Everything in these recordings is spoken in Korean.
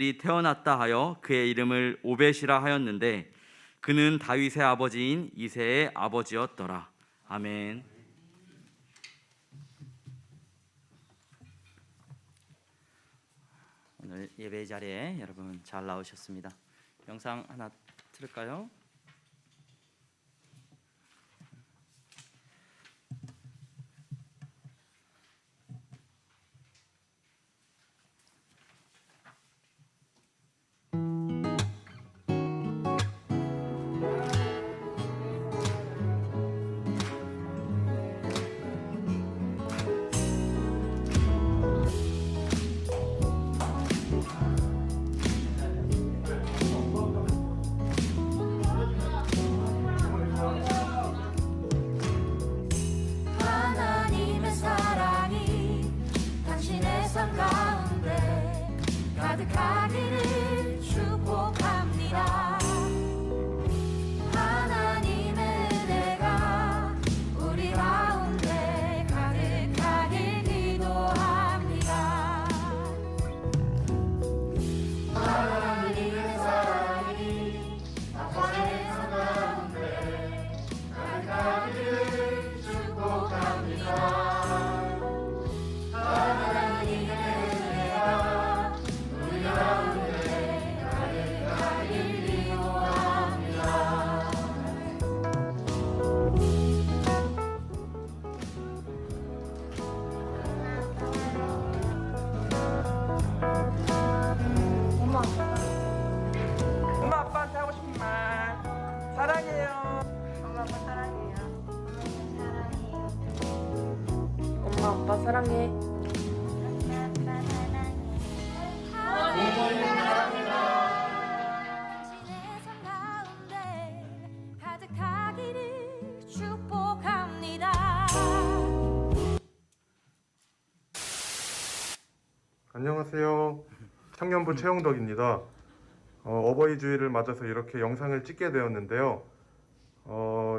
태어났다 하여 그의 이름을 오벳이라 하였는데 그는 다윗의 아버지인 이새의 아버지였더라. 아멘. 오늘 예배 자리에 여러분 잘 나오셨습니다. 영상 하나 틀을까요? 하나님의 사랑이 당신의 삶 가운데 가득하기를 축복합니다. 하나님의 은혜가 우리 가운데 가득하길 기도합니다. 하나님의 사랑이 당신의 삶 가운데 가득하기를 축복합니다. 하나님의 은혜가 우리 가운데 가득하길 기도합니다. 엄마 아빠한테 하고 싶은 말 사랑해요. 엄마 아빠 사랑해요. 엄마 아빠 사랑해. 당신의 삶 가운데 가득하기를 축복합니다. 안녕하세요. 청년부 최용덕입니다. 어버이 주일을 맞아서 이렇게 영상을 찍게 되었는데요.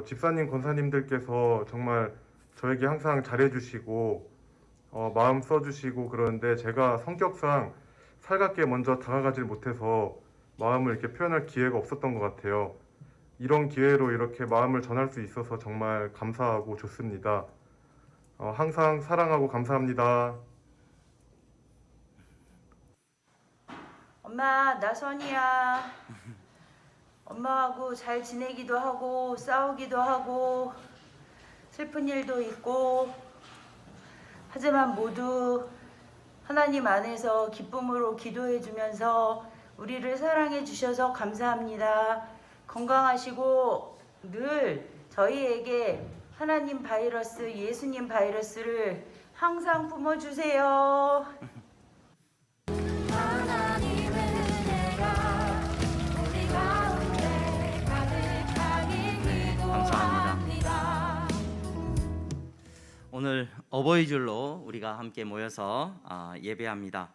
집사님, 권사님들께서 정말 저에게 항상 잘해주시고 마음 써주시고 그러는데 제가 성격상 살갑게 먼저 다가가질 못해서 마음을 이렇게 표현할 기회가 없었던 것 같아요. 이런 기회로 이렇게 마음을 전할 수 있어서 정말 감사하고 좋습니다. 항상 사랑하고 감사합니다. 엄마 나 선이야. 엄마하고 잘 지내기도 하고 싸우기도 하고 슬픈 일도 있고 하지만 모두 하나님 안에서 기쁨으로 기도해 주면서 우리를 사랑해 주셔서 감사합니다. 건강하시고 늘 저희에게 하나님 바이러스, 예수님 바이러스를 항상 품어주세요. 하나님의 은혜가 우리 가운데 가득하길 기도합니다. 오늘 어버이 줄로 우리가 함께 모여서 예배합니다.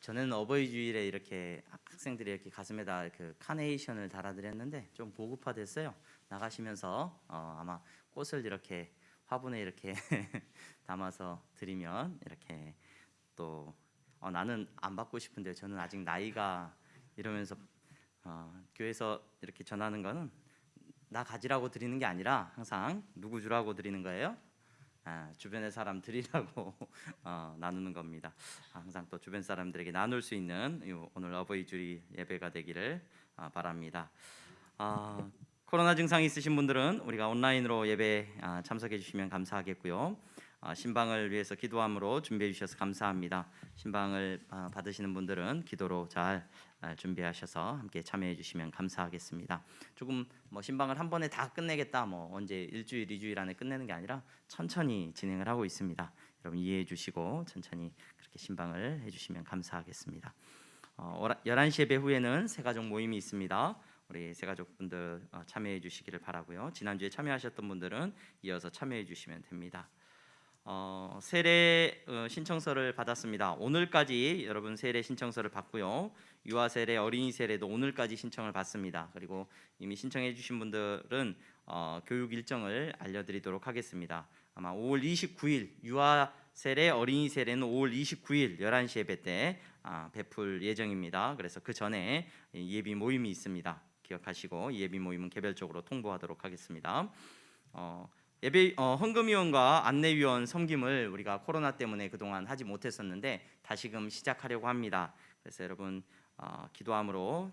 저는 어버이 주일에 이렇게 학생들이 이렇게 가슴에다 그 카네이션을 달아드렸는데 좀 보급화됐어요. 나가시면서 아마 꽃을 이렇게 화분에 이렇게 담아서 드리면 이렇게 또 나는 안 받고 싶은데 저는 아직 나이가 이러면서 교회에서 이렇게 전하는 거는 나 가지라고 드리는 게 아니라 항상 누구 주라고 드리는 거예요. 주변의 사람 드리라고 나누는 겁니다. 항상 또 주변 사람들에게 나눌 수 있는 오늘 어버이 주일 예배가 되기를 바랍니다. 코로나 증상이 있으신 분들은 우리가 온라인으로 예배 참석해 주시면 감사하겠고요. 신방을 위해서 기도함으로 준비해 주셔서 감사합니다. 신방을 받으시는 분들은 기도로 잘 준비하셔서 함께 참여해 주시면 감사하겠습니다. 조금 신방을 한 번에 다 끝내겠다, 언제 일주일, 2주일 안에 끝내는 게 아니라 천천히 진행을 하고 있습니다. 여러분 이해해 주시고 천천히 그렇게 신방을 해주시면 감사하겠습니다. 11시 예배 후에는 새가족 모임이 있습니다. 우리 새가족분들 참여해 주시기를 바라고요. 지난주에 참여하셨던 분들은 이어서 참여해 주시면 됩니다. 세례 신청서를 받았습니다. 오늘까지 여러분 세례 신청서를 받고요. 유아 세례, 어린이 세례도 오늘까지 신청을 받습니다. 그리고 이미 신청해 주신 분들은 교육 일정을 알려드리도록 하겠습니다. 아마 5월 29일 유아 세례, 어린이 세례는 5월 29일 11시 예배 때 베풀 예정입니다. 그래서 그 전에 예비 모임이 있습니다. 기억하시고 예비 모임은 개별적으로 통보하도록 하겠습니다. 예배 헌금위원과 안내위원 섬김을 우리가 코로나 때문에 그동안 하지 못했었는데 다시금 시작하려고 합니다. 그래서 여러분 기도함으로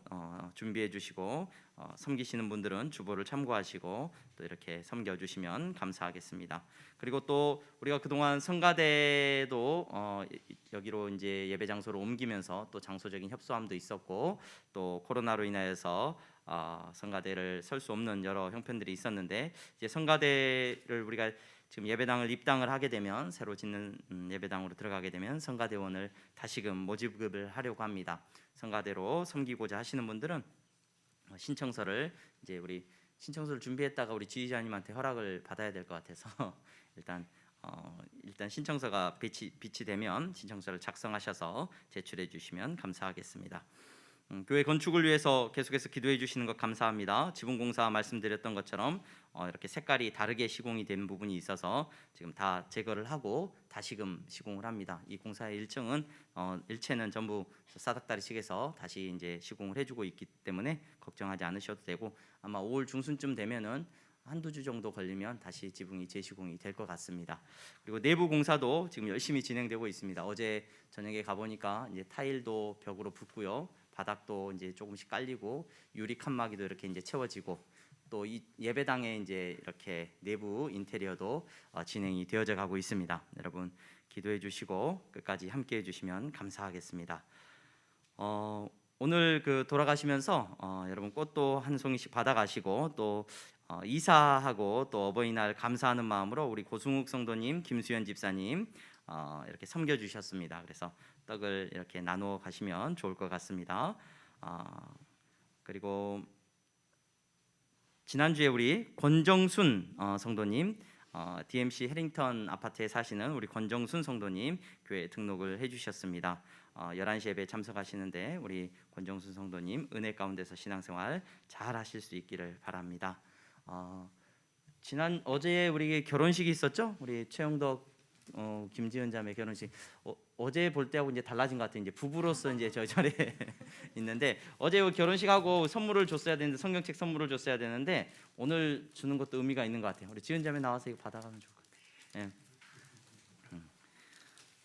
준비해 주시고 섬기시는 분들은 주보를 참고하시고 또 이렇게 섬겨 주시면 감사하겠습니다. 그리고 또 우리가 그동안 성가대도 여기로 이제 예배 장소로 옮기면서 또 장소적인 협소함도 있었고 또 코로나로 인하여서 성가대를 설 수 없는 여러 형편들이 있었는데 이제 성가대를 우리가 지금 예배당을 입당을 하게 되면 새로 짓는 예배당으로 들어가게 되면 성가대원을 다시금 모집을 하려고 합니다. 성가대로 섬기고자 하시는 분들은 신청서를 이제 우리 신청서를 준비했다가 우리 지휘자님한테 허락을 받아야 될 것 같아서 일단 신청서가 비치되면 신청서를 작성하셔서 제출해 주시면 감사하겠습니다. 교회 건축을 위해서 계속해서 기도해 주시는 것 감사합니다. 지붕공사 말씀드렸던 것처럼 이렇게 색깔이 다르게 시공이 된 부분이 있어서 지금 다 제거를 하고 다시금 시공을 합니다. 이 공사의 일체는 전부 사닥다리식에서 다시 이제 시공을 해주고 있기 때문에 걱정하지 않으셔도 되고 아마 5월 중순쯤 되면은 한두 주 정도 걸리면 다시 지붕이 재시공이 될 것 같습니다. 그리고 내부 공사도 지금 열심히 진행되고 있습니다. 어제 저녁에 가보니까 이제 타일도 벽으로 붙고요. 바닥도 이제 조금씩 깔리고 유리 칸막이도 이렇게 이제 채워지고 또 이 예배당에 이제 이렇게 내부 인테리어도 진행이 되어져 가고 있습니다. 여러분 기도해 주시고 끝까지 함께 해 주시면 감사하겠습니다. 오늘 그 돌아가시면서 여러분 꽃도 한 송이씩 받아가시고 또 이사하고 또 어버이날 감사하는 마음으로 우리 고승욱 성도님, 김수현 집사님 이렇게 섬겨 주셨습니다. 그래서 떡을 이렇게 나누어 가시면 좋을 것 같습니다. 그리고 지난주에 우리 권정순 성도님 DMC 해링턴 아파트에 사시는 우리 권정순 성도님 교회에 등록을 해주셨습니다. 11시 예배에 참석하시는데 우리 권정순 성도님 은혜 가운데서 신앙생활 잘 하실 수 있기를 바랍니다. 어제 우리 결혼식이 있었죠? 우리 최영덕 김지은 자매 결혼식 어제 볼 때하고 이제 달라진 것 같아요. 이제 부부로서 이제 저 자리에 있는데 어제 결혼식하고 선물을 줬어야 되는데 성경책 선물을 줬어야 되는데 오늘 주는 것도 의미가 있는 것 같아요. 우리 지은 자매 나와서 이거 받아가면 좋을 것 같아요. 예.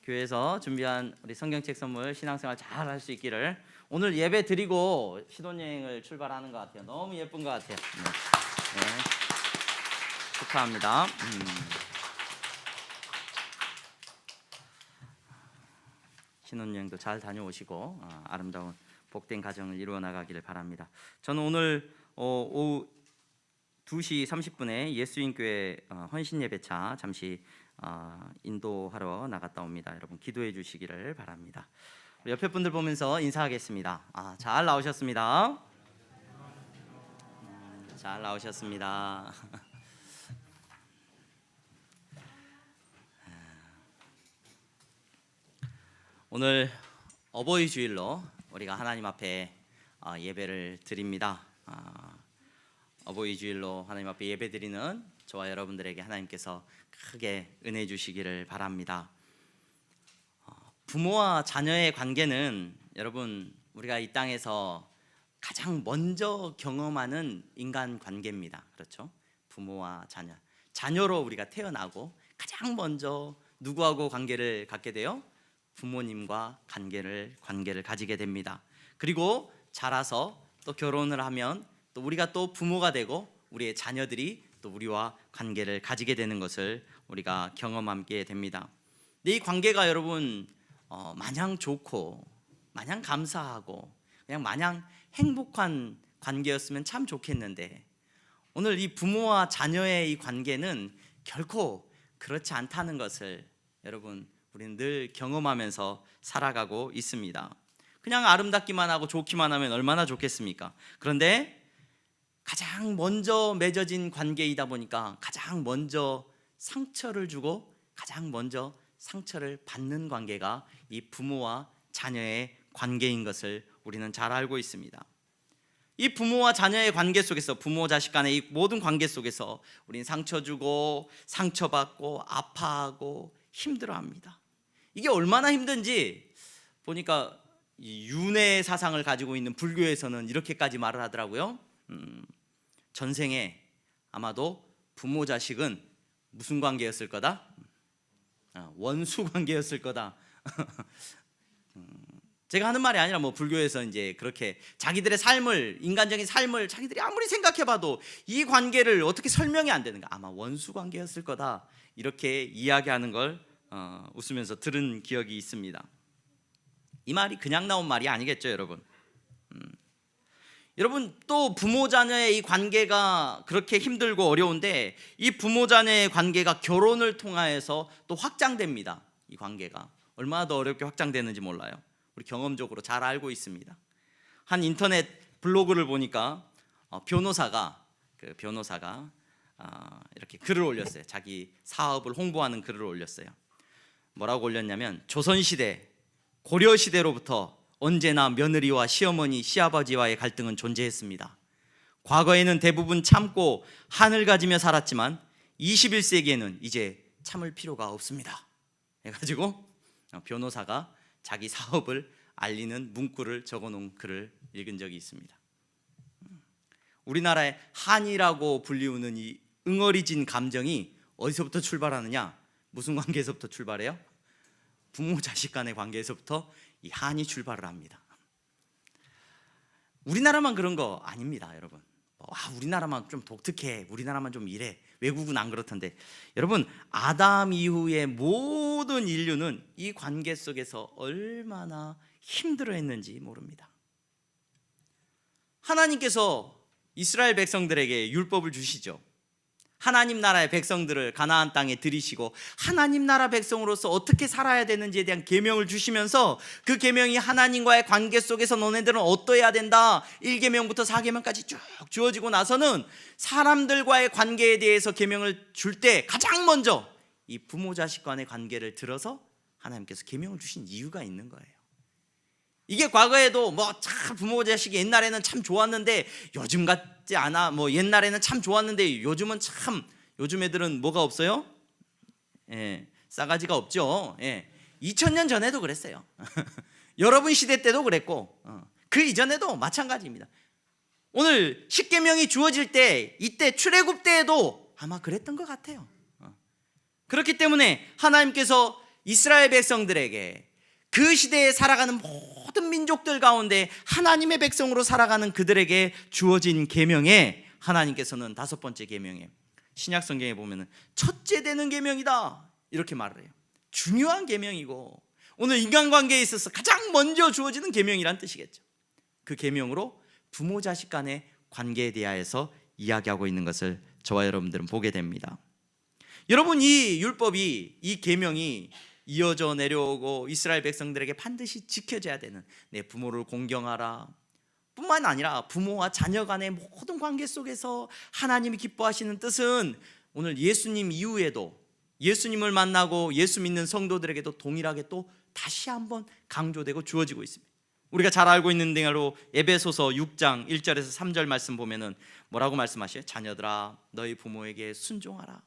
교회에서 준비한 우리 성경책 선물 신앙생활 잘 할 수 있기를 오늘 예배 드리고 신혼여행을 출발하는 것 같아요. 너무 예쁜 것 같아요. 네. 축하합니다. 신혼여행도 잘 다녀오시고 아름다운 복된 가정을 이루어 나가기를 바랍니다. 저는 오늘 오후 2시 30분에 예수인교회 헌신예배차 잠시 인도하러 나갔다 옵니다. 여러분 기도해 주시기를 바랍니다. 우리 옆에 분들 보면서 인사하겠습니다. 잘 나오셨습니다. 잘 나오셨습니다. 오늘 어버이 주일로 우리가 하나님 앞에 예배를 드립니다. 어버이 주일로 하나님 앞에 예배 드리는 저와 여러분들에게 하나님께서 크게 은혜 주시기를 바랍니다. 부모와 자녀의 관계는 여러분 우리가 이 땅에서 가장 먼저 경험하는 인간 관계입니다. 그렇죠? 부모와 자녀. 자녀로 우리가 태어나고 가장 먼저 누구하고 관계를 갖게 돼요? 부모님과 관계를 가지게 됩니다. 그리고 자라서 또 결혼을 하면 또 우리가 또 부모가 되고 우리의 자녀들이 또 우리와 관계를 가지게 되는 것을 우리가 경험하게 됩니다. 근데 이 관계가 여러분 마냥 좋고 마냥 감사하고 그냥 마냥 행복한 관계였으면 참 좋겠는데 오늘 이 부모와 자녀의 이 관계는 결코 그렇지 않다는 것을 여러분 우리는 늘 경험하면서 살아가고 있습니다. 그냥 아름답기만 하고 좋기만 하면 얼마나 좋겠습니까? 그런데 가장 먼저 맺어진 관계이다 보니까 가장 먼저 상처를 주고 가장 먼저 상처를 받는 관계가 이 부모와 자녀의 관계인 것을 우리는 잘 알고 있습니다. 이 부모와 자녀의 관계 속에서 부모 자식 간의 이 모든 관계 속에서 우리는 상처 주고 상처받고 아파하고 힘들어합니다. 이게 얼마나 힘든지 보니까 이 윤회 사상을 가지고 있는 불교에서는 이렇게까지 말을 하더라고요. 전생에 아마도 부모 자식은 무슨 관계였을 거다? 원수 관계였을 거다. 제가 하는 말이 아니라 뭐 불교에서 이제 그렇게 자기들의 삶을, 인간적인 삶을 자기들이 아무리 생각해봐도 이 관계를 어떻게 설명이 안 되는가? 아마 원수 관계였을 거다, 이렇게 이야기하는 걸 웃으면서 들은 기억이 있습니다. 이 말이 그냥 나온 말이 아니겠죠, 여러분. 여러분, 또 부모 자녀의 이 관계가 그렇게 힘들고 어려운데 이 부모 자녀의 관계가 결혼을 통하여서 또 확장됩니다. 이 관계가 얼마나 더 어렵게 확장되는지 몰라요. 우리 경험적으로 잘 알고 있습니다. 한 인터넷 블로그를 보니까 변호사가 이렇게 글을 올렸어요. 자기 사업을 홍보하는 글을 올렸어요. 뭐라고 올렸냐면, 조선시대, 고려시대로부터 언제나 며느리와 시어머니, 시아버지와의 갈등은 존재했습니다. 과거에는 대부분 참고 한을 가지며 살았지만 21세기에는 이제 참을 필요가 없습니다. 해가지고 변호사가 자기 사업을 알리는 문구를 적어놓은 글을 읽은 적이 있습니다. 우리나라의 한이라고 불리우는 이 응어리진 감정이 어디서부터 출발하느냐? 무슨 관계에서부터 출발해요? 부모 자식 간의 관계에서부터 이 한이 출발을 합니다. 우리나라만 그런 거 아닙니다, 여러분. 우리나라만 좀 독특해, 우리나라만 좀 이래, 외국은 안 그렇던데, 여러분, 아담 이후의 모든 인류는 이 관계 속에서 얼마나 힘들어했는지 모릅니다. 하나님께서 이스라엘 백성들에게 율법을 주시죠. 하나님 나라의 백성들을 가나안 땅에 들이시고 하나님 나라 백성으로서 어떻게 살아야 되는지에 대한 계명을 주시면서 그 계명이 하나님과의 관계 속에서 너네들은 어떠해야 된다, 1계명부터 4계명까지 쭉 주어지고 나서는 사람들과의 관계에 대해서 계명을 줄 때 가장 먼저 이 부모 자식 간의 관계를 들어서 하나님께서 계명을 주신 이유가 있는 거예요. 이게 과거에도 참 부모 자식이 옛날에는 참 좋았는데 요즘 같지 않아, 옛날에는 참 좋았는데 요즘은 요즘 애들은 뭐가 없어요? 싸가지가 없죠. 2000년 전에도 그랬어요. 여러분 시대 때도 그랬고 그 이전에도 마찬가지입니다. 오늘 십계명이 주어질 때, 이때 출애굽 때에도 아마 그랬던 것 같아요. 그렇기 때문에 하나님께서 이스라엘 백성들에게 그 시대에 살아가는 모든 민족들 가운데 하나님의 백성으로 살아가는 그들에게 주어진 계명에, 하나님께서는 5번째 계명에, 신약 성경에 보면은 첫째 되는 계명이다, 이렇게 말을 해요. 중요한 계명이고 오늘 인간관계에 있어서 가장 먼저 주어지는 계명이란 뜻이겠죠. 그 계명으로 부모 자식 간의 관계에 대하여서 이야기하고 있는 것을 저와 여러분들은 보게 됩니다. 여러분, 이 율법이, 이 계명이 이어져 내려오고 이스라엘 백성들에게 반드시 지켜져야 되는, 내 부모를 공경하라 뿐만 아니라 부모와 자녀 간의 모든 관계 속에서 하나님이 기뻐하시는 뜻은 오늘 예수님 이후에도 예수님을 만나고 예수 믿는 성도들에게도 동일하게 또 다시 한번 강조되고 주어지고 있습니다. 우리가 잘 알고 있는 대로 에베소서 6장 1절에서 3절 말씀 보면은 뭐라고 말씀하셔요? 자녀들아, 너희 부모에게 순종하라.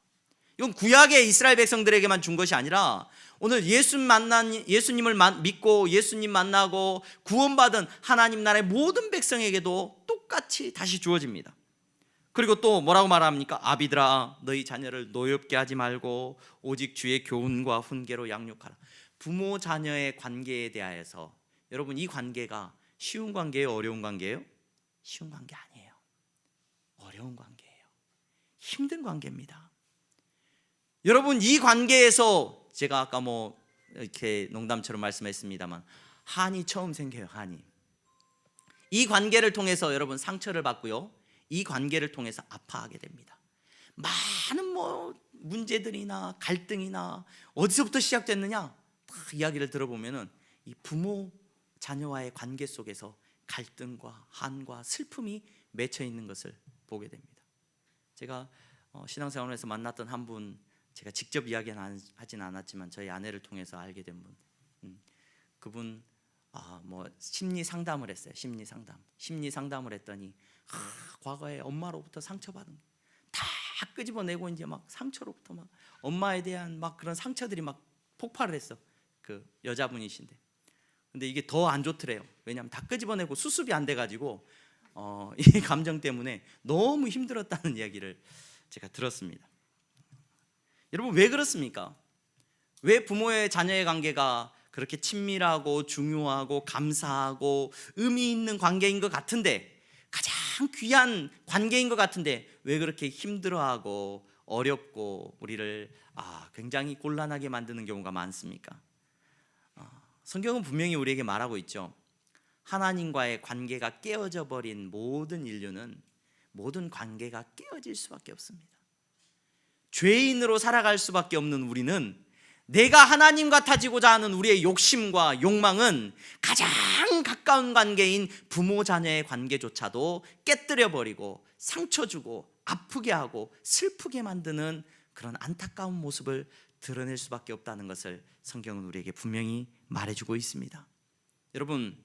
이건 구약의 이스라엘 백성들에게만 준 것이 아니라 오늘 예수님을 믿고 예수님 만나고 구원받은 하나님 나라의 모든 백성에게도 똑같이 다시 주어집니다. 그리고 또 뭐라고 말합니까? 아비들아, 너희 자녀를 노엽게 하지 말고 오직 주의 교훈과 훈계로 양육하라. 부모 자녀의 관계에 대하여서, 여러분, 이 관계가 쉬운 관계예요, 어려운 관계예요? 쉬운 관계 아니에요. 어려운 관계예요. 힘든 관계입니다. 여러분, 이 관계에서 제가 아까 이렇게 농담처럼 말씀했습니다만 한이 처음 생겨요. 한이. 이 관계를 통해서 여러분 상처를 받고요, 이 관계를 통해서 아파하게 됩니다. 많은 문제들이나 갈등이나 어디서부터 시작됐느냐, 다 이야기를 들어보면은 이 부모 자녀와의 관계 속에서 갈등과 한과 슬픔이 맺혀 있는 것을 보게 됩니다. 제가 신앙생활에서 만났던 한 분, 제가 직접 이야기는 하진 않았지만 저희 아내를 통해서 알게 된 분, 그분 심리 상담을 했어요. 심리 상담을 했더니 과거에 엄마로부터 상처받은 다 끄집어내고 이제 막 상처로부터 막 엄마에 대한 막 그런 상처들이 막 폭발을 했어. 그 여자분이신데 근데 이게 더 안 좋더래요. 왜냐하면 다 끄집어내고 수습이 안 돼가지고 이 감정 때문에 너무 힘들었다는 이야기를 제가 들었습니다. 여러분, 왜 그렇습니까? 왜 부모의 자녀의 관계가 그렇게 친밀하고 중요하고 감사하고 의미 있는 관계인 것 같은데, 가장 귀한 관계인 것 같은데 왜 그렇게 힘들어하고 어렵고 우리를 굉장히 곤란하게 만드는 경우가 많습니까? 성경은 분명히 우리에게 말하고 있죠. 하나님과의 관계가 깨어져 버린 모든 인류는 모든 관계가 깨어질 수밖에 없습니다. 죄인으로 살아갈 수밖에 없는 우리는 내가 하나님 같아지고자 하는 우리의 욕심과 욕망은 가장 가까운 관계인 부모 자녀의 관계조차도 깨뜨려 버리고 상처 주고 아프게 하고 슬프게 만드는 그런 안타까운 모습을 드러낼 수밖에 없다는 것을 성경은 우리에게 분명히 말해주고 있습니다. 여러분,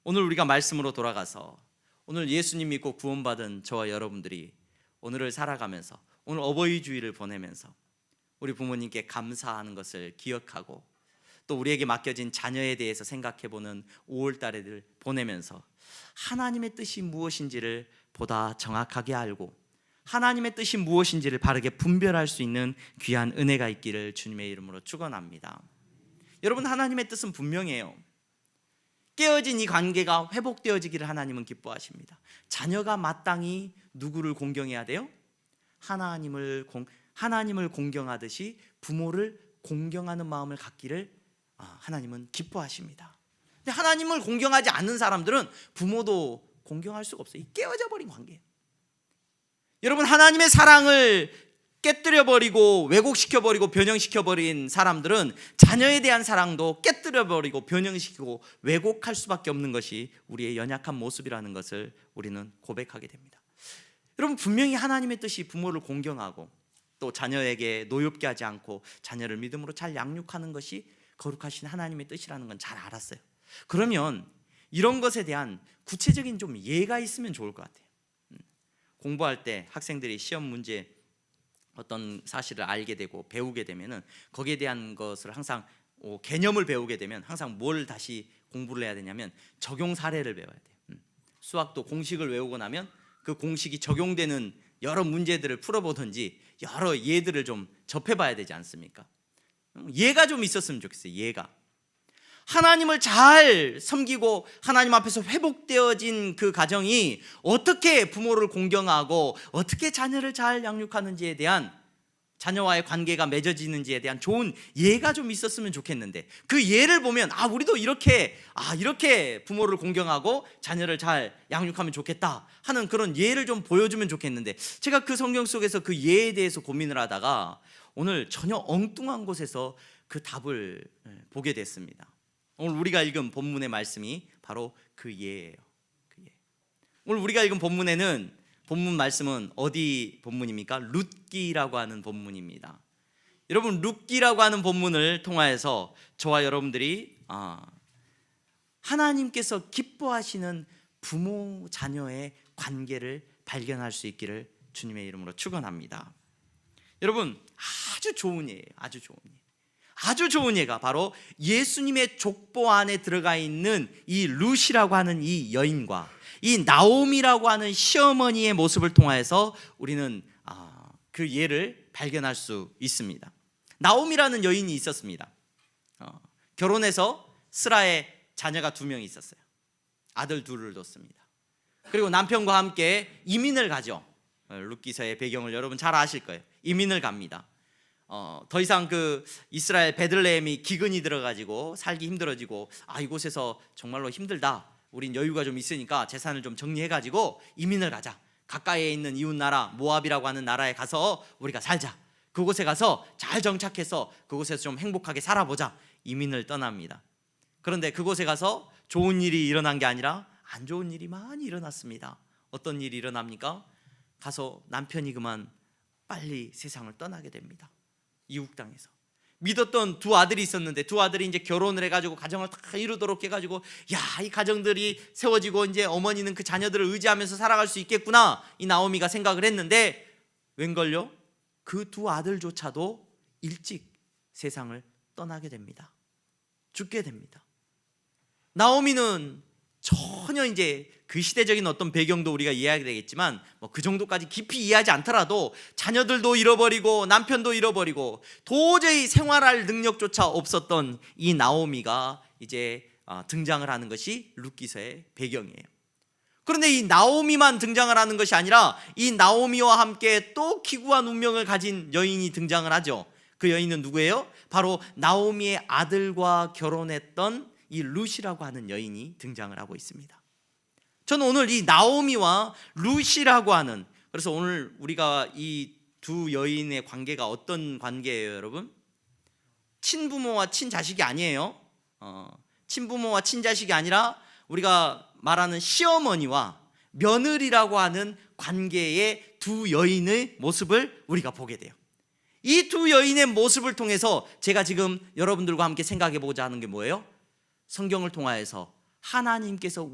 오늘 우리가 말씀으로 돌아가서 오늘 예수님 믿고 구원받은 저와 여러분들이 오늘을 살아가면서, 오늘 어버이 주일을 보내면서 우리 부모님께 감사하는 것을 기억하고, 또 우리에게 맡겨진 자녀에 대해서 생각해보는 5월달을 보내면서 하나님의 뜻이 무엇인지를 보다 정확하게 알고 하나님의 뜻이 무엇인지를 바르게 분별할 수 있는 귀한 은혜가 있기를 주님의 이름으로 축원합니다. 여러분, 하나님의 뜻은 분명해요. 깨어진 이 관계가 회복되어지기를 하나님은 기뻐하십니다. 자녀가 마땅히 누구를 공경해야 돼요? 하나님을 공경하듯이 부모를 공경하는 마음을 갖기를 하나님은 기뻐하십니다. 근데 하나님을 공경하지 않는 사람들은 부모도 공경할 수가 없어요. 이 깨어져 버린 관계예요. 여러분, 하나님의 사랑을 깨뜨려버리고 왜곡시켜버리고 변형시켜버린 사람들은 자녀에 대한 사랑도 깨뜨려버리고 변형시키고 왜곡할 수밖에 없는 것이 우리의 연약한 모습이라는 것을 우리는 고백하게 됩니다. 여러분, 분명히 하나님의 뜻이 부모를 공경하고 또 자녀에게 노엽게 하지 않고 자녀를 믿음으로 잘 양육하는 것이 거룩하신 하나님의 뜻이라는 건 잘 알았어요. 그러면 이런 것에 대한 구체적인 좀 예가 있으면 좋을 것 같아요. 공부할 때 학생들이 시험 문제 어떤 사실을 알게 되고 배우게 되면은 거기에 대한 것을 항상 개념을 배우게 되면 항상 뭘 다시 공부를 해야 되냐면 적용 사례를 배워야 돼요. 수학도 공식을 외우고 나면 그 공식이 적용되는 여러 문제들을 풀어보든지 여러 예들을 좀 접해봐야 되지 않습니까? 예가 좀 있었으면 좋겠어요. 예가. 하나님을 잘 섬기고 하나님 앞에서 회복되어진 그 가정이 어떻게 부모를 공경하고 어떻게 자녀를 잘 양육하는지에 대한, 자녀와의 관계가 맺어지는지에 대한 좋은 예가 좀 있었으면 좋겠는데, 그 예를 보면 우리도 이렇게 부모를 공경하고 자녀를 잘 양육하면 좋겠다 하는 그런 예를 좀 보여주면 좋겠는데, 제가 그 성경 속에서 그 예에 대해서 고민을 하다가 오늘 전혀 엉뚱한 곳에서 그 답을 보게 됐습니다. 오늘 우리가 읽은 본문의 말씀이 바로 그 예예요. 그 예. 오늘 우리가 읽은 본문에는, 본문 말씀은 어디 본문입니까? 룻기라고 하는 본문입니다. 여러분, 룻기라고 하는 본문을 통하여서 저와 여러분들이 하나님께서 기뻐하시는 부모 자녀의 관계를 발견할 수 있기를 주님의 이름으로 축원합니다. 여러분, 아주 좋은 예예요. 아주 좋은 예. 아주 좋은 예가 바로 예수님의 족보 안에 들어가 있는 이 룻이라고 하는 이 여인과 이 나오미라고 하는 시어머니의 모습을 통해서 우리는 그 예를 발견할 수 있습니다. 나오미라는 여인이 있었습니다. 결혼해서 스라에 자녀가 2명이 있었어요. 아들 2을 뒀습니다. 그리고 남편과 함께 이민을 가죠. 룻기서의 배경을 여러분 잘 아실 거예요. 이민을 갑니다. 더 이상 그 이스라엘 베들레헴이 기근이 들어가지고 살기 힘들어지고 이곳에서 정말로 힘들다, 우린 여유가 좀 있으니까 재산을 좀 정리해가지고 이민을 가자, 가까이에 있는 이웃 나라 모압이라고 하는 나라에 가서 우리가 살자, 그곳에 가서 잘 정착해서 그곳에서 좀 행복하게 살아보자, 이민을 떠납니다. 그런데 그곳에 가서 좋은 일이 일어난 게 아니라 안 좋은 일이 많이 일어났습니다. 어떤 일이 일어납니까? 가서 남편이 그만 빨리 세상을 떠나게 됩니다. 이웃 땅에서 믿었던 2 아들이 있었는데 2 아들이 이제 결혼을 해가지고 가정을 다 이루도록 해가지고 이 가정들이 세워지고 이제 어머니는 그 자녀들을 의지하면서 살아갈 수 있겠구나, 이 나오미가 생각을 했는데 웬걸요? 그 2 아들조차도 일찍 세상을 떠나게 됩니다. 죽게 됩니다. 나오미는 전혀 이제 그 시대적인 어떤 배경도 우리가 이해하게 되겠지만 뭐 그 정도까지 깊이 이해하지 않더라도 자녀들도 잃어버리고 남편도 잃어버리고 도저히 생활할 능력조차 없었던 이 나오미가 이제 등장을 하는 것이 룻기서의 배경이에요. 그런데 이 나오미만 등장을 하는 것이 아니라 이 나오미와 함께 또 기구한 운명을 가진 여인이 등장을 하죠. 그 여인은 누구예요? 바로 나오미의 아들과 결혼했던 이 룻이라고 하는 여인이 등장을 하고 있습니다. 저는 오늘 이 나오미와 룻이라고 하는, 그래서 오늘 우리가 이 두 여인의 관계가 어떤 관계예요, 여러분? 친부모와 친자식이 아니에요. 친부모와 친자식이 아니라 우리가 말하는 시어머니와 며느리라고 하는 관계의 두 여인의 모습을 우리가 보게 돼요. 이 두 여인의 모습을 통해서 제가 지금 여러분들과 함께 생각해 보고자 하는 게 뭐예요? 성경을 통하여서 하나님께서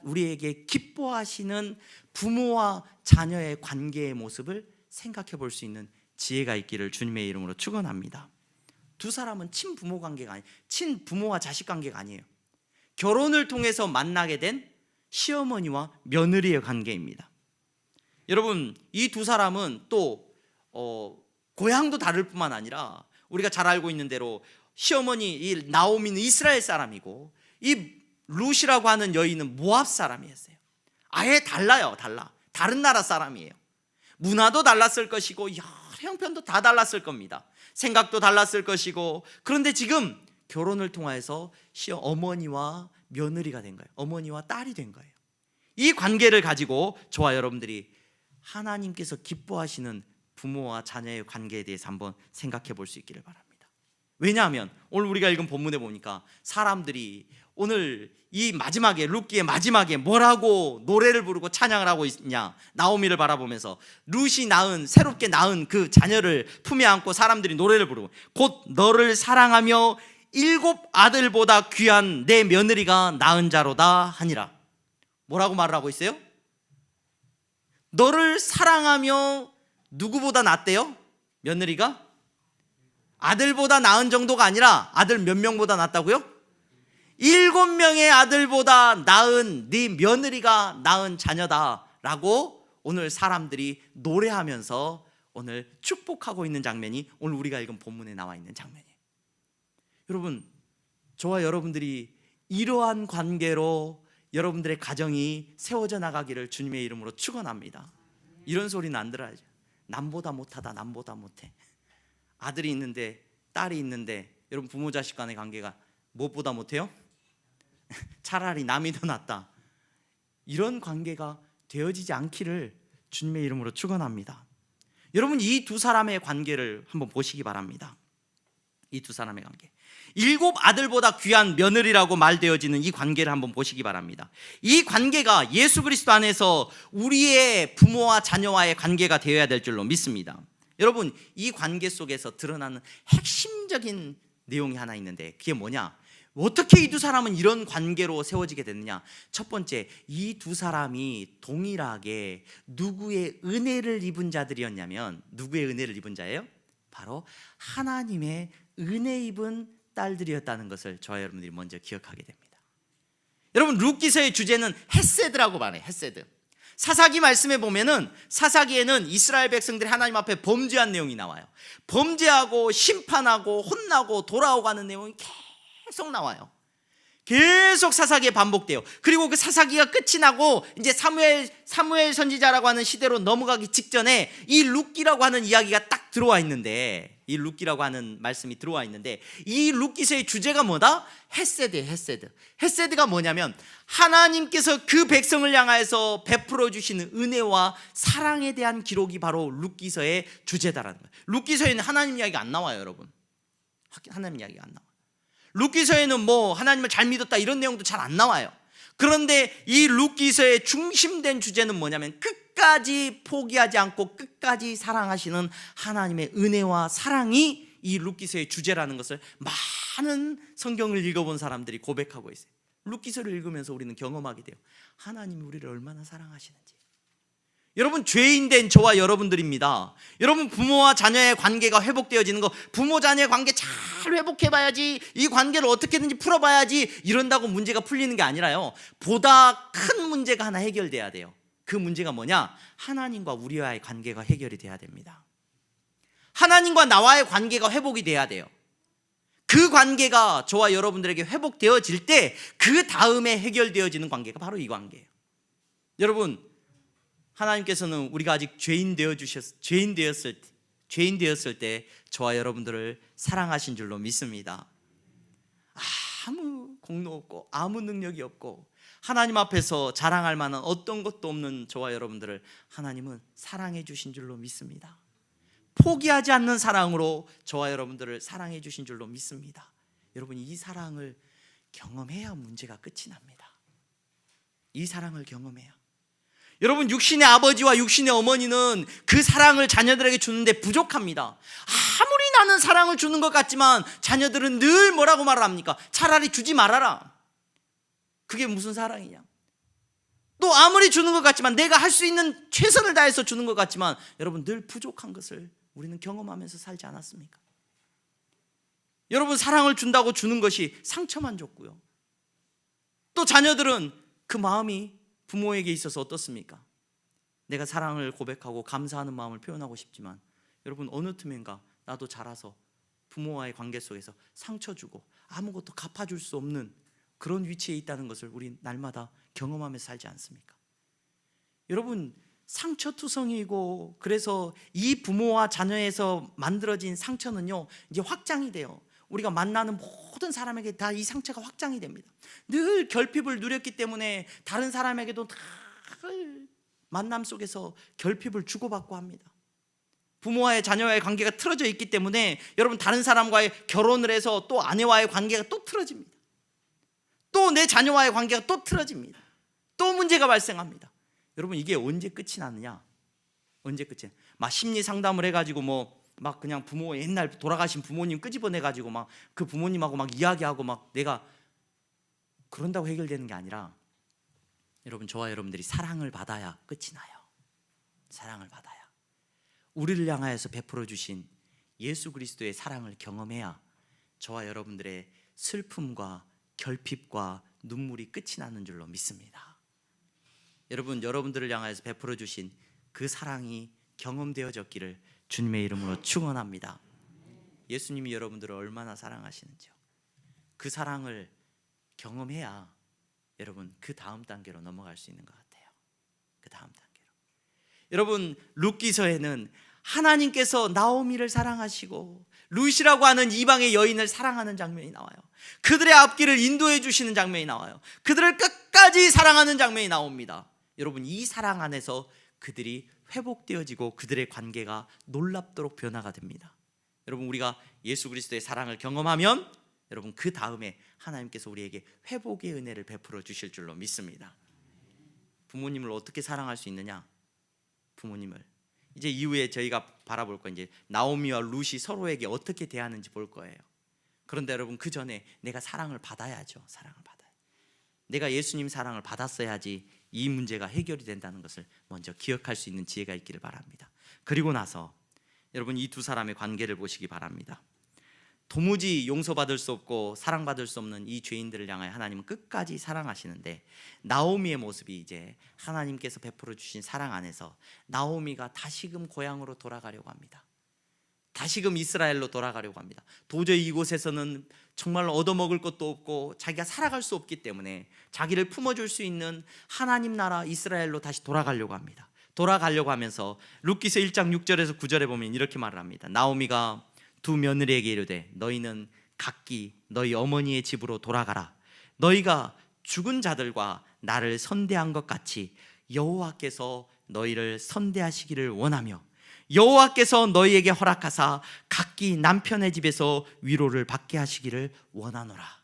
우리에게 기뻐하시는 부모와 자녀의 관계의 모습을 생각해 볼 수 있는 지혜가 있기를 주님의 이름으로 축원합니다. 두 사람은 친부모 관계가 아니에요. 친부모와 자식 관계가 아니에요. 결혼을 통해서 만나게 된 시어머니와 며느리의 관계입니다. 여러분, 이 두 사람은 또 고향도 다를 뿐만 아니라 우리가 잘 알고 있는 대로 시어머니 이 나오미는 이스라엘 사람이고 이 룻이라고 하는 여인은 모압 사람이었어요. 아예 달라요. 다른 나라 사람이에요. 문화도 달랐을 것이고 여러 형편도 다 달랐을 겁니다. 생각도 달랐을 것이고, 그런데 지금 결혼을 통해서 어머니와 며느리가 된 거예요. 어머니와 딸이 된 거예요. 이 관계를 가지고 저와 여러분들이 하나님께서 기뻐하시는 부모와 자녀의 관계에 대해서 한번 생각해 볼 수 있기를 바랍니다. 왜냐하면 오늘 우리가 읽은 본문에 보니까 사람들이 오늘 이 마지막에, 룻기의 마지막에 뭐라고 노래를 부르고 찬양을 하고 있냐? 나오미를 바라보면서 룻이 새롭게 낳은 그 자녀를 품에 안고 사람들이 노래를 부르고, 곧 너를 사랑하며 7 아들보다 귀한 내 며느리가 낳은 자로다 하니라. 뭐라고 말을 하고 있어요? 너를 사랑하며 누구보다 낫대요? 며느리가? 아들보다 낳은 정도가 아니라 아들 몇 명보다 낫다고요? 7명의 아들보다 낳은 네 며느리가 낳은 자녀다라고 오늘 사람들이 노래하면서 오늘 축복하고 있는 장면이 오늘 우리가 읽은 본문에 나와 있는 장면이에요. 여러분, 저와 여러분들이 이러한 관계로 여러분들의 가정이 세워져 나가기를 주님의 이름으로 축원합니다. 이런 소리는 안 들어야죠. 남보다 못하다, 남보다 못해. 아들이 있는데 딸이 있는데 여러분, 부모 자식 간의 관계가 무엇보다 못해요? 차라리 남이 더 낫다. 이런 관계가 되어지지 않기를 주님의 이름으로 축원합니다. 여러분, 이 두 사람의 관계를 한번 보시기 바랍니다. 이 두 사람의 관계, 7 아들보다 귀한 며느리라고 말되어지는 이 관계를 한번 보시기 바랍니다. 이 관계가 예수 그리스도 안에서 우리의 부모와 자녀와의 관계가 되어야 될 줄로 믿습니다. 여러분, 이 관계 속에서 드러나는 핵심적인 내용이 하나 있는데 그게 뭐냐? 어떻게 이 두 사람은 이런 관계로 세워지게 됐느냐? 첫 번째, 이 두 사람이 동일하게 누구의 은혜를 입은 자들이었냐면, 누구의 은혜를 입은 자예요? 바로 하나님의 은혜 입은 딸들이었다는 것을 저와 여러분들이 먼저 기억하게 됩니다. 여러분, 룻기서의 주제는 헤세드라고 말해요. 헤세드. 사사기 말씀에 보면은 사사기에는 이스라엘 백성들이 하나님 앞에 범죄한 내용이 나와요. 범죄하고 심판하고 혼나고 돌아오고 하는 내용이 계속 나와요. 계속 사사기에 반복돼요. 그리고 그 사사기가 끝이 나고 이제 사무엘 선지자라고 하는 시대로 넘어가기 직전에 이 룻기라고 하는 이야기가 딱 들어와 있는데, 이 룻기라고 하는 말씀이 들어와 있는데, 이 룻기서의 주제가 뭐다? 헤세드예요. 헤세드가 뭐냐면 하나님께서 그 백성을 향하여서 베풀어 주시는 은혜와 사랑에 대한 기록이 바로 룻기서의 주제다라는 거예요. 룻기서에는 하나님 이야기가 안 나와요, 여러분. 하나님 이야기가 안 나와요. 룻기서에는 뭐 하나님을 잘 믿었다 이런 내용도 잘 안 나와요. 그런데 이 룻기서의 중심된 주제는 뭐냐면 끝까지 포기하지 않고 끝까지 사랑하시는 하나님의 은혜와 사랑이 이 룻기서의 주제라는 것을 많은 성경을 읽어본 사람들이 고백하고 있어요. 룻기서를 읽으면서 우리는 경험하게 돼요. 하나님이 우리를 얼마나 사랑하시는지. 여러분, 죄인 된 저와 여러분들입니다. 여러분, 부모와 자녀의 관계가 회복되어지는 거, 부모 자녀의 관계 잘 회복해봐야지, 이 관계를 어떻게든지 풀어봐야지 이런다고 문제가 풀리는 게 아니라요, 보다 큰 문제가 하나 해결돼야 돼요. 그 문제가 뭐냐? 하나님과 우리와의 관계가 해결이 돼야 됩니다. 하나님과 나와의 관계가 회복이 돼야 돼요. 그 관계가 저와 여러분들에게 회복되어질 때 그 다음에 해결되어지는 관계가 바로 이 관계예요. 여러분, 하나님께서는 우리가 아직 죄인 되었을 때 저와 여러분들을 사랑하신 줄로 믿습니다. 아무 공로 없고 아무 능력이 없고 하나님 앞에서 자랑할 만한 어떤 것도 없는 저와 여러분들을 하나님은 사랑해 주신 줄로 믿습니다. 포기하지 않는 사랑으로 저와 여러분들을 사랑해 주신 줄로 믿습니다. 여러분, 이 사랑을 경험해야 문제가 끝이 납니다. 이 사랑을 경험해야. 여러분, 육신의 아버지와 육신의 어머니는 그 사랑을 자녀들에게 주는데 부족합니다. 아무리 나는 사랑을 주는 것 같지만 자녀들은 늘 뭐라고 말을 합니까? 차라리 주지 말아라. 그게 무슨 사랑이냐? 또 아무리 주는 것 같지만, 내가 할 수 있는 최선을 다해서 주는 것 같지만, 여러분, 늘 부족한 것을 우리는 경험하면서 살지 않았습니까? 여러분, 사랑을 준다고 주는 것이 상처만 줬고요, 또 자녀들은 그 마음이 부모에게 있어서 어떻습니까? 내가 사랑을 고백하고 감사하는 마음을 표현하고 싶지만, 여러분, 어느 틈엔가 나도 자라서 부모와의 관계 속에서 상처 주고 아무것도 갚아줄 수 없는 그런 위치에 있다는 것을 우리 날마다 경험하면서 살지 않습니까? 여러분, 상처투성이고, 그래서 이 부모와 자녀에서 만들어진 상처는요, 이제 확장이 돼요. 우리가 만나는 모든 사람에게 다 이 상처가 확장이 됩니다. 늘 결핍을 누렸기 때문에 다른 사람에게도 다 만남 속에서 결핍을 주고받고 합니다. 부모와의 자녀와의 관계가 틀어져 있기 때문에 여러분, 다른 사람과의 결혼을 해서 또 아내와의 관계가 또 틀어집니다. 또 내 자녀와의 관계가 또 틀어집니다. 또 문제가 발생합니다. 여러분, 이게 언제 끝이 나느냐? 언제 끝이? 막 심리 상담을 해가지고 막 그냥 부모, 옛날 돌아가신 부모님 끄집어내가지고 막 그 부모님하고 막 이야기하고 막 내가 그런다고 해결되는 게 아니라, 여러분, 저와 여러분들이 사랑을 받아야 끝이 나요. 사랑을 받아야, 우리를 향하여서 베풀어 주신 예수 그리스도의 사랑을 경험해야 저와 여러분들의 슬픔과 결핍과 눈물이 끝이 나는 줄로 믿습니다. 여러분, 여러분들을 향하여서 베풀어 주신 그 사랑이 경험되어졌기를 주님의 이름으로 축원합니다. 예수님이 여러분들을 얼마나 사랑하시는지요, 그 사랑을 경험해야 여러분 그 다음 단계로 넘어갈 수 있는 것 같아요. 그 다음 단계로. 여러분, 룻기서에는 하나님께서 나오미를 사랑하시고 룻이라고 하는 이방의 여인을 사랑하는 장면이 나와요. 그들의 앞길을 인도해 주시는 장면이 나와요. 그들을 끝까지 사랑하는 장면이 나옵니다. 여러분, 이 사랑 안에서 그들이 회복되어지고 그들의 관계가 놀랍도록 변화가 됩니다. 여러분, 우리가 예수 그리스도의 사랑을 경험하면 여러분, 그 다음에 하나님께서 우리에게 회복의 은혜를 베풀어 주실 줄로 믿습니다. 부모님을 어떻게 사랑할 수 있느냐? 부모님을 이제 이후에 저희가 바라볼 건 이제 나오미와 룻이 서로에게 어떻게 대하는지 볼 거예요. 그런데 여러분, 그 전에 내가 사랑을 받아야죠. 사랑을 받아야. 내가 예수님 사랑을 받았어야지 이 문제가 해결이 된다는 것을 먼저 기억할 수 있는 지혜가 있기를 바랍니다. 그리고 나서 여러분, 이 두 사람의 관계를 보시기 바랍니다. 도무지 용서받을 수 없고 사랑받을 수 없는 이 죄인들을 향하여 하나님은 끝까지 사랑하시는데, 나오미의 모습이 이제 하나님께서 베풀어 주신 사랑 안에서 나오미가 다시금 고향으로 돌아가려고 합니다. 다시금 이스라엘로 돌아가려고 합니다. 도저히 이곳에서는 정말 얻어먹을 것도 없고 자기가 살아갈 수 없기 때문에 자기를 품어줄 수 있는 하나님 나라 이스라엘로 다시 돌아가려고 합니다. 돌아가려고 하면서 룻기서 1장 6절에서 9절에 보면 이렇게 말을 합니다. 나오미가 두 며느리에게 이르되 너희는 각기 너희 어머니의 집으로 돌아가라. 너희가 죽은 자들과 나를 선대한 것 같이 여호와께서 너희를 선대하시기를 원하며 여호와께서 너희에게 허락하사 각기 남편의 집에서 위로를 받게 하시기를 원하노라.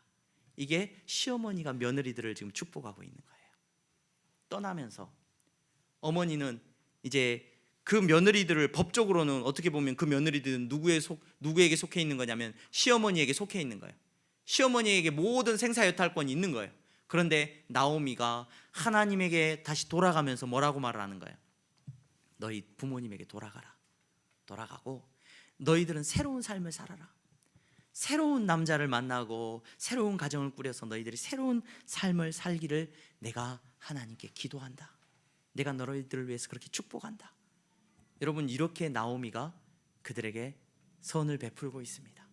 이게 시어머니가 며느리들을 지금 축복하고 있는 거예요. 떠나면서 어머니는 이제 그 며느리들을 법적으로는 어떻게 보면 그 며느리들은 누구에게 속해 있는 거냐면 시어머니에게 속해 있는 거예요. 시어머니에게 모든 생사여탈권이 있는 거예요. 그런데 나오미가 하나님에게 다시 돌아가면서 뭐라고 말을 하는 거예요? 너희 부모님에게 돌아가고 너희들은 새로운 삶을 살아라. 새로운 남자를 만나고 새로운 가정을 꾸려서 너희들이 새로운 삶을 살기를 내가 하나님께 기도한다. 내가 너희들을 위해서 그렇게 축복한다. 여러분, 이렇게 나오미가 그들에게 선을 베풀고 있습니다.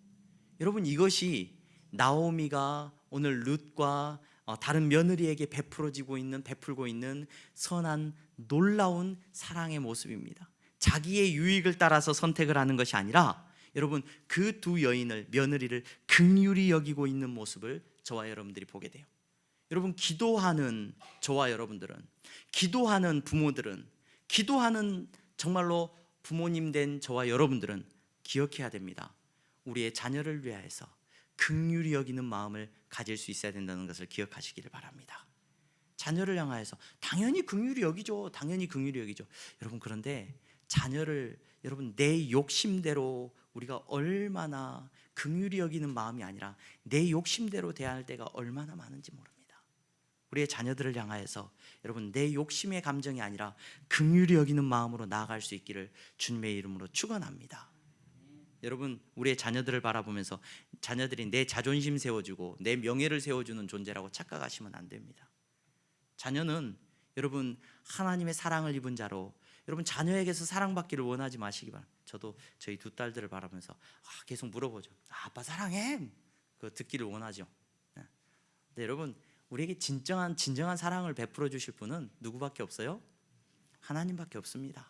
여러분, 이것이 나오미가 오늘 룻과 다른 며느리에게 베풀고 있는 선한 놀라운 사랑의 모습입니다. 자기의 유익을 따라서 선택을 하는 것이 아니라 여러분, 그 두 여인을, 며느리를 긍휼히 여기고 있는 모습을 저와 여러분들이 보게 돼요. 여러분, 기도하는 저와 여러분들은, 기도하는 부모들은, 기도하는 정말로 부모님 된 저와 여러분들은 기억해야 됩니다. 우리의 자녀를 위하여서 긍휼히 여기는 마음을 가질 수 있어야 된다는 것을 기억하시기를 바랍니다. 자녀를 향하여서 당연히 긍휼히 여기죠. 당연히 긍휼히 여기죠. 여러분, 그런데 자녀를 여러분 내 욕심대로 우리가 얼마나 긍휼히 여기는 마음이 아니라 내 욕심대로 대할 때가 얼마나 많은지 모릅니다. 우리의 자녀들을 향하여서 여러분 내 욕심의 감정이 아니라 긍휼히 여기는 마음으로 나아갈 수 있기를 주님의 이름으로 축원합니다. 여러분, 우리의 자녀들을 바라보면서 자녀들이 내 자존심 세워주고 내 명예를 세워주는 존재라고 착각하시면 안 됩니다. 자녀는 여러분 하나님의 사랑을 입은 자로, 여러분 자녀에게서 사랑받기를 원하지 마시기 바랍니다. 저도 저희 두 딸들을 바라보면서 계속 물어보죠. 아빠 사랑해. 그거 듣기를 원하죠. 근데 여러분, 우리에게 진정한 사랑을 베풀어 주실 분은 누구밖에 없어요? 하나님밖에 없습니다.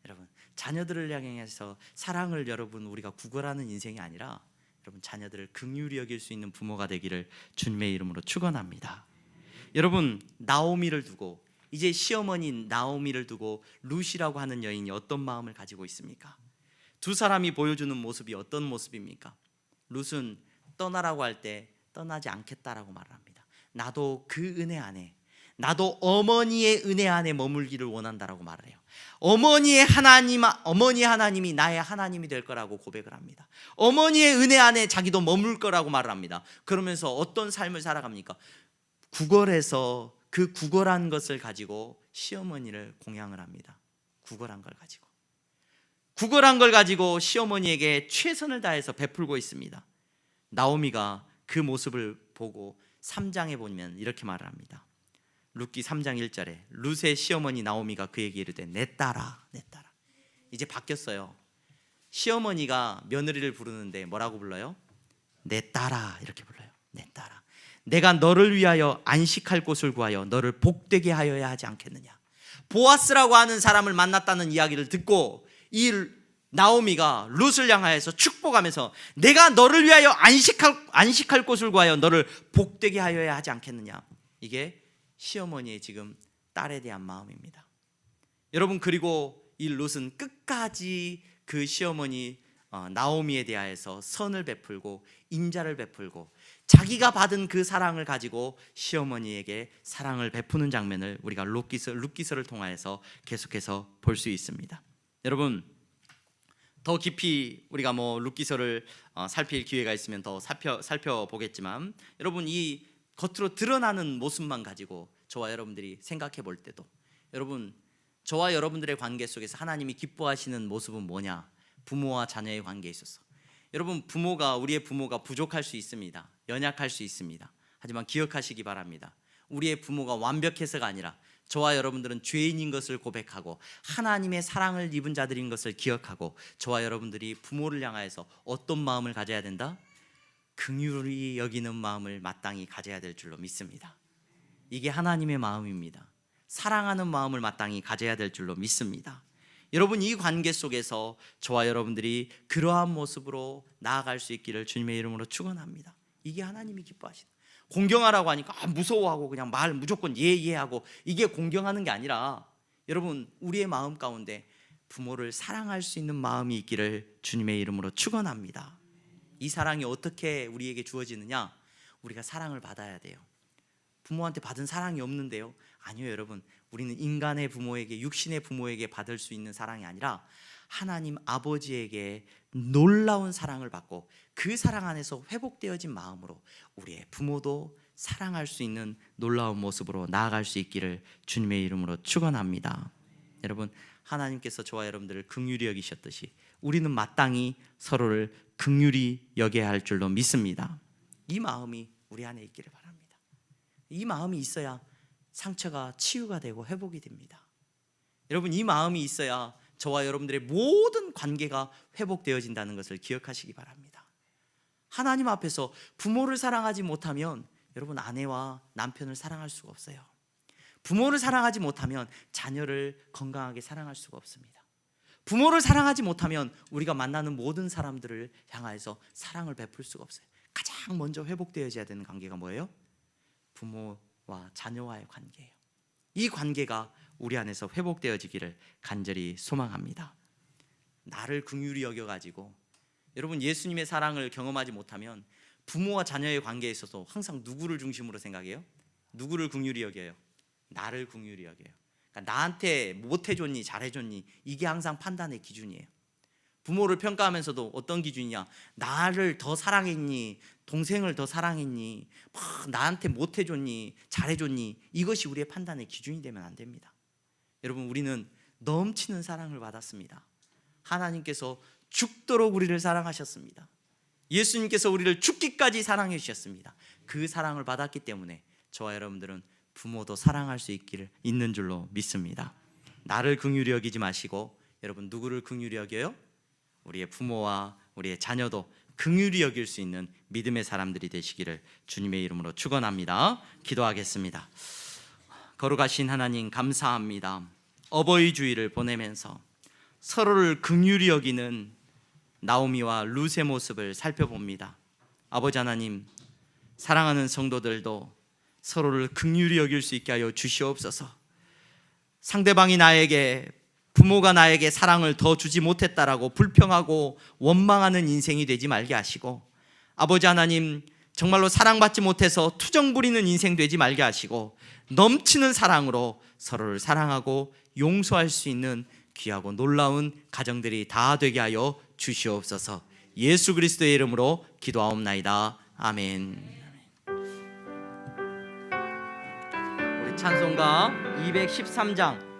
여러분, 자녀들을 향해서 사랑을 여러분 우리가 구걸하는 인생이 아니라 여러분 자녀들을 긍휼히 여길 수 있는 부모가 되기를 주님의 이름으로 축원합니다. 여러분, 나오미를 두고, 이제 시어머니 나오미를 두고 룻이라고 하는 여인이 어떤 마음을 가지고 있습니까? 두 사람이 보여주는 모습이 어떤 모습입니까? 룻은 떠나라고 할 때 떠나지 않겠다라고 말을 합니다. 나도 그 은혜 안에, 나도 어머니의 은혜 안에 머물기를 원한다라고 말을 해요. 어머니 하나님이 나의 하나님이 될 거라고 고백을 합니다. 어머니의 은혜 안에 자기도 머물 거라고 말을 합니다. 그러면서 어떤 삶을 살아갑니까? 구걸해서 그 구걸한 것을 가지고 시어머니를 공양을 합니다. 구걸한 걸 가지고 시어머니에게 최선을 다해서 베풀고 있습니다. 나오미가 그 모습을 보고 3장에 보면 이렇게 말을 합니다. 룻기 3장 1절에 룻의 시어머니 나오미가 그에게 이르되 내 딸아, 내 딸아. 이제 바뀌었어요. 시어머니가 며느리를 부르는데 뭐라고 불러요? 내 딸아, 이렇게 불러요. 내 딸아, 내가 너를 위하여 안식할 곳을 구하여 너를 복되게 하여야 하지 않겠느냐. 보아스라고 하는 사람을 만났다는 이야기를 듣고 이 나오미가 룻을 향하여서 축복하면서 내가 너를 위하여 안식할 곳을 구하여 너를 복되게 하여야 하지 않겠느냐. 이게 시어머니의 지금 딸에 대한 마음입니다. 여러분, 그리고 이 룻은 끝까지 그 시어머니 나오미에 대하여서 선을 베풀고 인자를 베풀고 자기가 받은 그 사랑을 가지고 시어머니에게 사랑을 베푸는 장면을 우리가 룻기서를 통하여서 계속해서 볼 수 있습니다. 여러분, 더 깊이 우리가 룻기서를 살필 기회가 있으면 더 살펴보겠지만, 여러분 이 겉으로 드러나는 모습만 가지고 저와 여러분들이 생각해 볼 때도, 여러분 저와 여러분들의 관계 속에서 하나님이 기뻐하시는 모습은 뭐냐? 부모와 자녀의 관계에 있어서 여러분 우리의 부모가 부족할 수 있습니다. 연약할 수 있습니다. 하지만 기억하시기 바랍니다. 우리의 부모가 완벽해서가 아니라 저와 여러분들은 죄인인 것을 고백하고 하나님의 사랑을 입은 자들인 것을 기억하고 저와 여러분들이 부모를 향하여서 어떤 마음을 가져야 된다? 긍휼히 여기는 마음을 마땅히 가져야 될 줄로 믿습니다. 이게 하나님의 마음입니다. 사랑하는 마음을 마땅히 가져야 될 줄로 믿습니다. 여러분, 이 관계 속에서 저와 여러분들이 그러한 모습으로 나아갈 수 있기를 주님의 이름으로 축원합니다. 이게 하나님이 기뻐하시는, 공경하라고 하니까 무서워하고 그냥 말 무조건 예하고 이게 공경하는 게 아니라, 여러분 우리의 마음 가운데 부모를 사랑할 수 있는 마음이 있기를 주님의 이름으로 축원합니다. 이 사랑이 어떻게 우리에게 주어지느냐? 우리가 사랑을 받아야 돼요. 부모한테 받은 사랑이 없는데요? 아니요, 여러분. 우리는 인간의 부모에게, 육신의 부모에게 받을 수 있는 사랑이 아니라 하나님 아버지에게 놀라운 사랑을 받고 그 사랑 안에서 회복되어진 마음으로 우리의 부모도 사랑할 수 있는 놀라운 모습으로 나아갈 수 있기를 주님의 이름으로 축원합니다. 여러분, 하나님께서 저와 여러분들을 긍휼히 여기셨듯이 우리는 마땅히 서로를 긍휼히 여겨야 할 줄로 믿습니다. 이 마음이 우리 안에 있기를 바랍니다. 이 마음이 있어야 상처가 치유가 되고 회복이 됩니다. 여러분, 이 마음이 있어야 저와 여러분들의 모든 관계가 회복되어진다는 것을 기억하시기 바랍니다. 하나님 앞에서 부모를 사랑하지 못하면 여러분, 아내와 남편을 사랑할 수가 없어요. 부모를 사랑하지 못하면 자녀를 건강하게 사랑할 수가 없습니다. 부모를 사랑하지 못하면 우리가 만나는 모든 사람들을 향하여서 사랑을 베풀 수가 없어요. 가장 먼저 회복되어져야 되는 관계가 뭐예요? 부모와 자녀와의 관계예요. 이 관계가 우리 안에서 회복되어지기를 간절히 소망합니다. 나를 긍휼히 여겨가지고, 여러분, 예수님의 사랑을 경험하지 못하면 부모와 자녀의 관계에 있어서 항상 누구를 중심으로 생각해요? 누구를 긍휼히 여겨요? 나를 긍휼히 여겨요. 그러니까 나한테 못해줬니 잘해줬니, 이게 항상 판단의 기준이에요. 부모를 평가하면서도 어떤 기준이냐? 나를 더 사랑했니? 동생을 더 사랑했니? 막 나한테 못해줬니? 잘해줬니? 이것이 우리의 판단의 기준이 되면 안 됩니다. 여러분, 우리는 넘치는 사랑을 받았습니다. 하나님께서 죽도록 우리를 사랑하셨습니다. 예수님께서 우리를 죽기까지 사랑해 주셨습니다. 그 사랑을 받았기 때문에 저와 여러분들은 부모도 사랑할 수 있는 줄로 믿습니다. 나를 긍휼히 여기지 마시고, 여러분, 누구를 긍휼히 여겨요? 우리의 부모와 우리의 자녀도 긍휼히 여길 수 있는 믿음의 사람들이 되시기를 주님의 이름으로 축원합니다. 기도하겠습니다. 거룩하신 하나님, 감사합니다. 어버이 주일을 보내면서 서로를 긍휼히 여기는 나오미와 룻의 모습을 살펴봅니다. 아버지 하나님, 사랑하는 성도들도 서로를 긍휼히 여길 수 있게 하여 주시옵소서. 상대방이 나에게, 부모가 나에게 사랑을 더 주지 못했다라고 불평하고 원망하는 인생이 되지 말게 하시고, 아버지 하나님, 정말로 사랑받지 못해서 투정 부리는 인생 되지 말게 하시고, 넘치는 사랑으로 서로를 사랑하고 용서할 수 있는 귀하고 놀라운 가정들이 다 되게 하여 주시옵소서. 예수 그리스도의 이름으로 기도하옵나이다. 아멘. 우리 찬송가 213장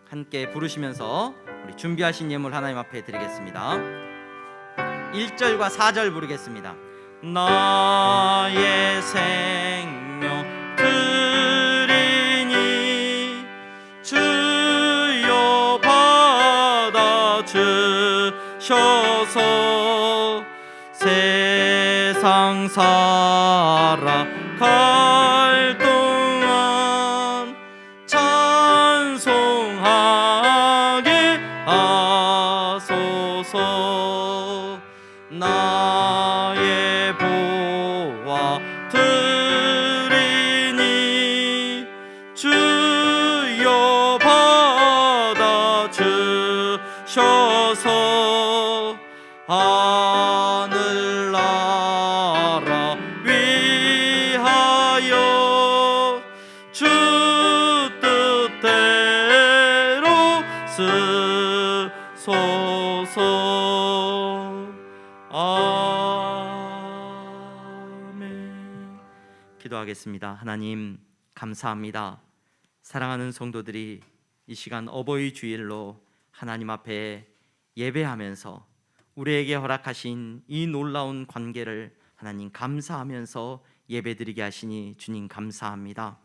함께 부르시면서 우리 준비하신 예물 하나님 앞에 드리겠습니다. 1절과 4절 부르겠습니다. 나의 생명 드리니 주여 받아 주셔서 세상 살아갈 동안 찬송하게 하소서. 나의 보화 드리니 주여 받아 주셔서 하늘나라 위하여 주 뜻대로 쓰소서. 아멘. 기도하겠습니다. 하나님, 감사합니다. 사랑하는 성도들이 이 시간 어버이 주일로 하나님 앞에 예배하면서 우리에게 허락하신 이 놀라운 관계를 하나님 감사하면서 예배드리게 하시니 주님 감사합니다.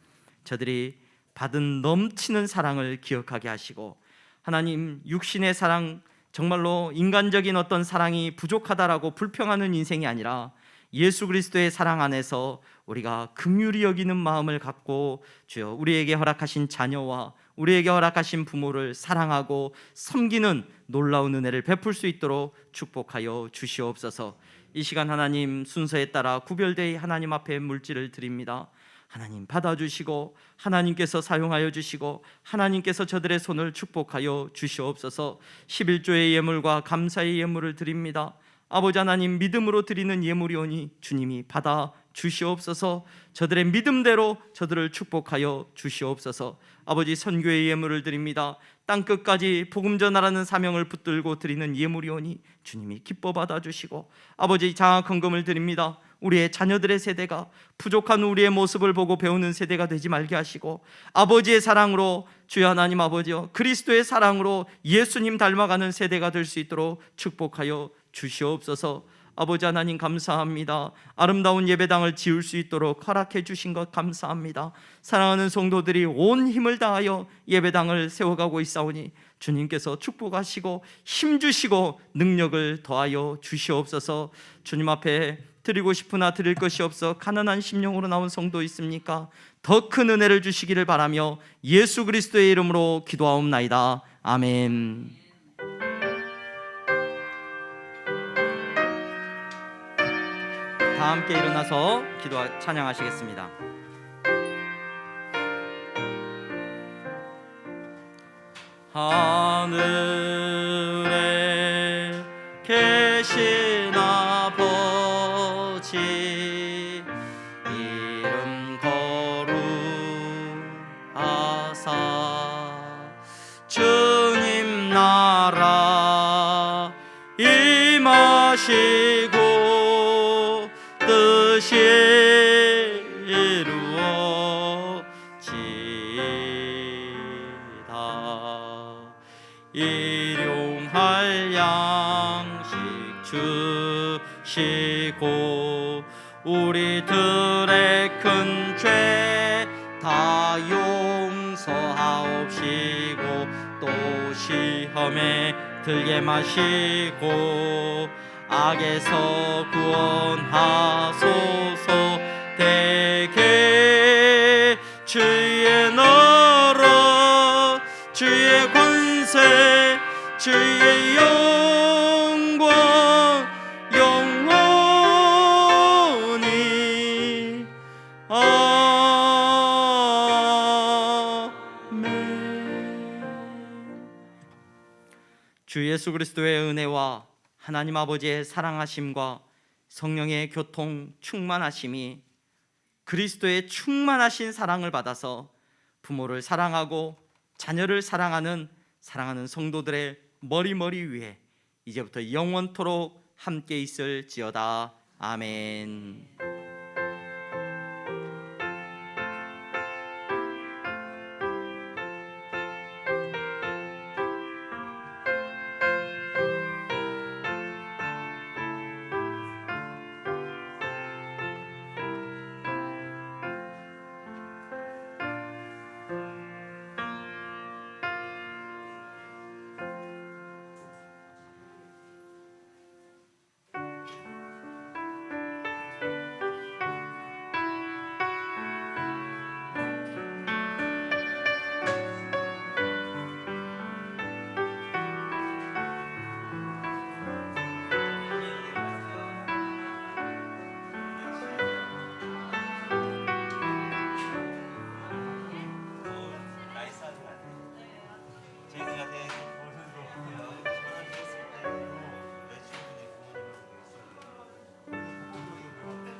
저들이 받은 넘치는 사랑을 기억하게 하시고, 하나님, 육신의 사랑, 정말로 인간적인 어떤 사랑이 부족하다라고 불평하는 인생이 아니라 예수 그리스도의 사랑 안에서 우리가 긍휼히 여기는 마음을 갖고 주여 우리에게 허락하신 자녀와 우리에게 허락하신 부모를 사랑하고 섬기는 놀라운 은혜를 베풀 수 있도록 축복하여 주시옵소서. 이 시간 하나님, 순서에 따라 구별되이 하나님 앞에 물질을 드립니다. 하나님 받아주시고 하나님께서 사용하여 주시고 하나님께서 저들의 손을 축복하여 주시옵소서. 11조의 예물과 감사의 예물을 드립니다. 아버지 하나님, 믿음으로 드리는 예물이오니 주님이 받아 주시옵소서. 저들의 믿음대로 저들을 축복하여 주시옵소서. 아버지, 선교의 예물을 드립니다. 땅끝까지 복음 전하라는 사명을 붙들고 드리는 예물이오니 주님이 기뻐 받아주시고, 아버지, 장학 헌금을 드립니다. 우리의 자녀들의 세대가 부족한 우리의 모습을 보고 배우는 세대가 되지 말게 하시고, 아버지의 사랑으로 주여 하나님 아버지여 그리스도의 사랑으로 예수님 닮아가는 세대가 될 수 있도록 축복하여 주시옵소서. 아버지 하나님 감사합니다. 아름다운 예배당을 지을 수 있도록 허락해 주신 것 감사합니다. 사랑하는 성도들이 온 힘을 다하여 예배당을 세워가고 있사오니 주님께서 축복하시고 힘주시고 능력을 더하여 주시옵소서. 주님 앞에 드리고 싶으나 드릴 것이 없어 가난한 심령으로 나온 성도 있습니까? 더 큰 은혜를 주시기를 바라며 예수 그리스도의 이름으로 기도하옵나이다. 아멘. 다 함께 일어나서 찬양하시겠습니다. 하늘에 계신 아버지 이름 거룩하사 주님 나라 임하시고 뜻이 이루어지다. 일용할 양식 주시고 우리들의 큰 죄 다 용서하옵시고 또 시험에 들게 마시고 악에서 구원하소서. 대개 주의 나라 주의 권세 주의 영광 영원히 아멘. 주 예수 그리스도의 은혜와 하나님 아버지의 사랑하심과 성령의 교통 충만하심이 그리스도의 충만하신 사랑을 받아서 부모를 사랑하고 자녀를 사랑하는 성도들의 머리 위에 이제부터 영원토록 함께 있을지어다. 아멘.